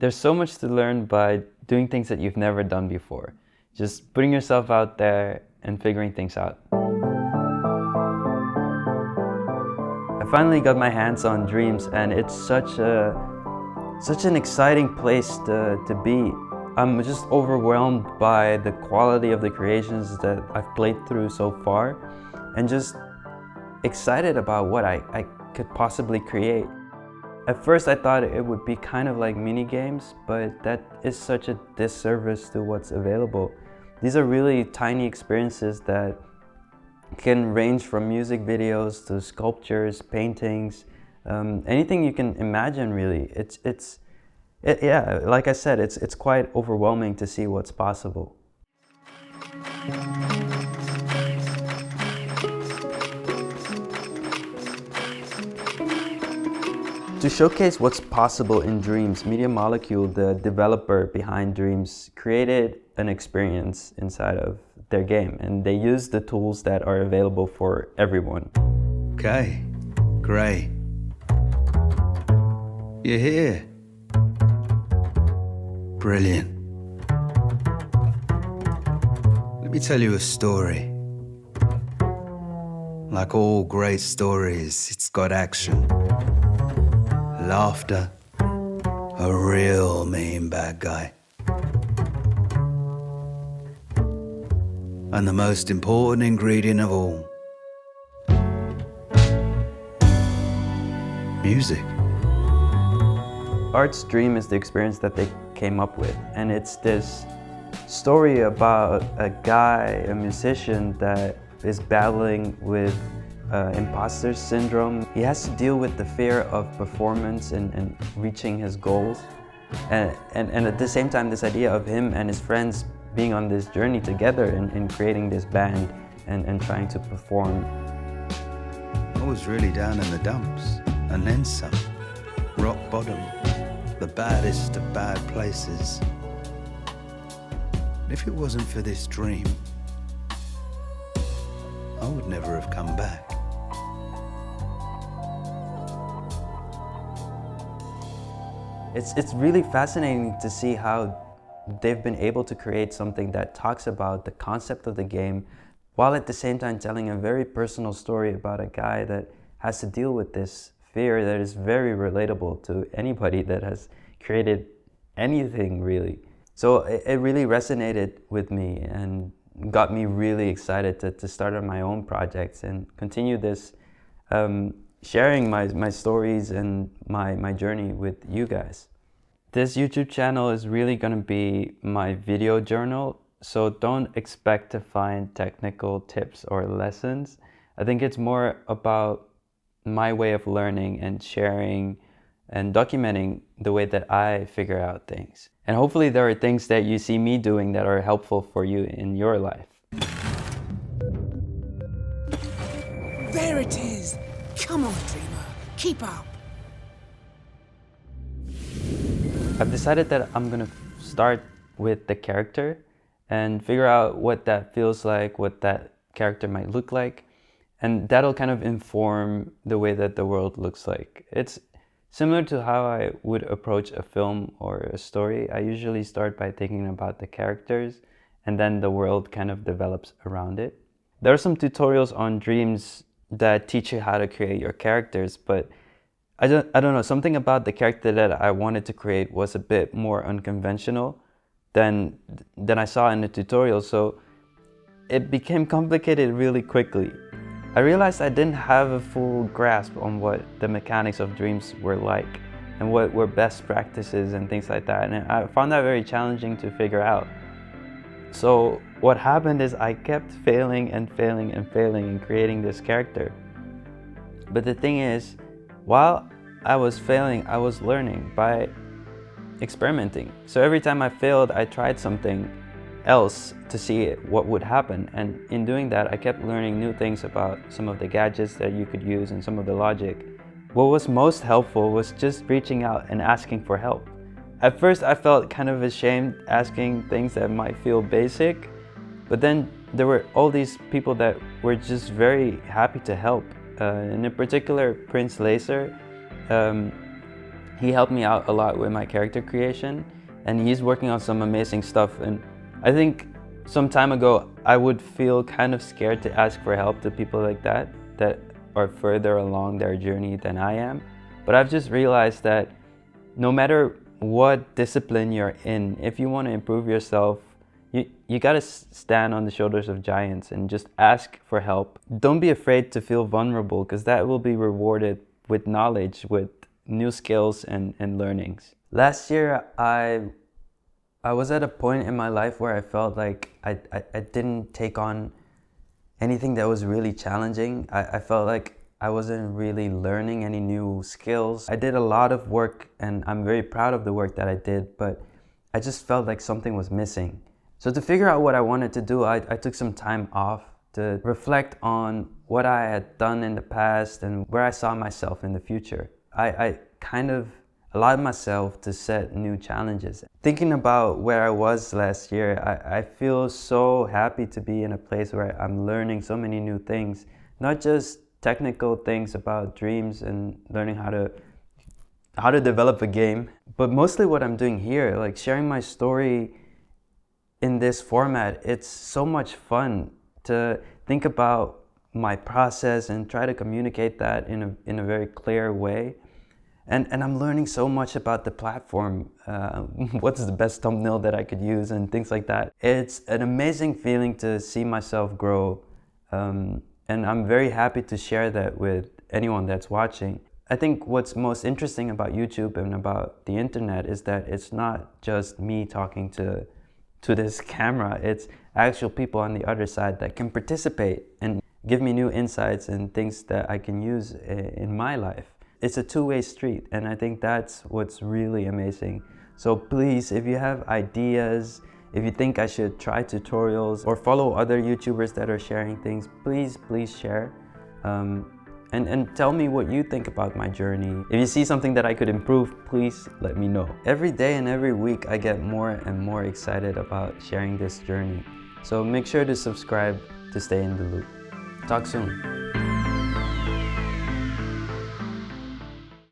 There's so much to learn by doing things that you've never done before. Just putting yourself out there and figuring things out. I finally got my hands on Dreams, and it's such an exciting place to be. I'm just overwhelmed by the quality of the creations that I've played through so far, and just excited about what I could possibly create. At first I thought it would be kind of like mini games, but that is such a disservice to what's available. These are really tiny experiences that can range from music videos to sculptures, paintings, anything you can imagine really. Yeah, like I said, it's quite overwhelming to see what's possible. To showcase what's possible in Dreams, Media Molecule, the developer behind Dreams, created an experience inside of their game, and they used the tools that are available for everyone. Okay, great. You're here. Brilliant. Let me tell you a story. Like all great stories, it's got action, laughter, a real mean bad guy. And the most important ingredient of all, music. Art's Dream is the experience that they came up with, and it's this story about a guy, a musician that is battling with imposter syndrome. He has to deal with the fear of performance and reaching his goals, and at the same time this idea of him and his friends being on this journey together and creating this band and trying to perform. I was really down in the dumps, and then some. Rock bottom, the baddest of bad places. If it wasn't for this dream, I would never have come back. It's really fascinating to see how they've been able to create something that talks about the concept of the game, while at the same time telling a very personal story about a guy that has to deal with this fear that is very relatable to anybody that has created anything really. So it really resonated with me and got me really excited to start on my own projects and continue this sharing my stories and my journey with you guys. This YouTube channel is really going to be my video journal, so don't expect to find technical tips or lessons. I think it's more about my way of learning and sharing and documenting the way that I figure out things. And hopefully there are things that you see me doing that are helpful for you in your life. There it is! Come on, dreamer, keep up! I've decided that I'm gonna start with the character and figure out what that feels like, what that character might look like, and that'll kind of inform the way that the world looks like. It's similar to how I would approach a film or a story. I usually start by thinking about the characters, and then the world kind of develops around it. There are some tutorials on Dreams that teach you how to create your characters, but I don't know, something about the character that I wanted to create was a bit more unconventional than I saw in the tutorial, so it became complicated really quickly. I realized I didn't have a full grasp on what the mechanics of Dreams were like and what were best practices and things like that, and I found that very challenging to figure out. So what happened is I kept failing and failing and failing in creating this character. But the thing is, while I was failing, I was learning by experimenting. So every time I failed, I tried something else to see what would happen. And in doing that, I kept learning new things about some of the gadgets that you could use and some of the logic. What was most helpful was just reaching out and asking for help. At first, I felt kind of ashamed asking things that might feel basic, but then there were all these people that were just very happy to help. In particular, Prince Laser, He helped me out a lot with my character creation, and he's working on some amazing stuff. And I think some time ago, I would feel kind of scared to ask for help to people like that are further along their journey than I am. But I've just realized that no matter what discipline you're in, if you want to improve yourself, you gotta stand on the shoulders of giants and just ask for help. Don't be afraid to feel vulnerable, because that will be rewarded with knowledge, with new skills and learnings. Last year, I was at a point in my life where I felt like I didn't take on anything that was really challenging. I felt like I wasn't really learning any new skills. I did a lot of work, and I'm very proud of the work that I did, but I just felt like something was missing. So to figure out what I wanted to do, I took some time off to reflect on what I had done in the past and where I saw myself in the future. I kind of allowed myself to set new challenges. Thinking about where I was last year, I feel so happy to be in a place where I'm learning so many new things, not just technical things about dreams and learning how to develop a game, but mostly what I'm doing here, like sharing my story in this format. It's so much fun to think about my process and try to communicate that in a very clear way. And I'm learning so much about the platform, what's the best thumbnail that I could use and things like that. It's an amazing feeling to see myself grow, and I'm very happy to share that with anyone that's watching. I think what's most interesting about YouTube and about the internet is that it's not just me talking to this camera, it's actual people on the other side that can participate and give me new insights and things that I can use in my life. It's a two-way street, and I think that's what's really amazing. So please, if you have ideas, if you think I should try tutorials or follow other YouTubers that are sharing things, please share. And tell me what you think about my journey. If you see something that I could improve, please let me know. Every day and every week, I get more and more excited about sharing this journey. So make sure to subscribe to stay in the loop. Talk soon.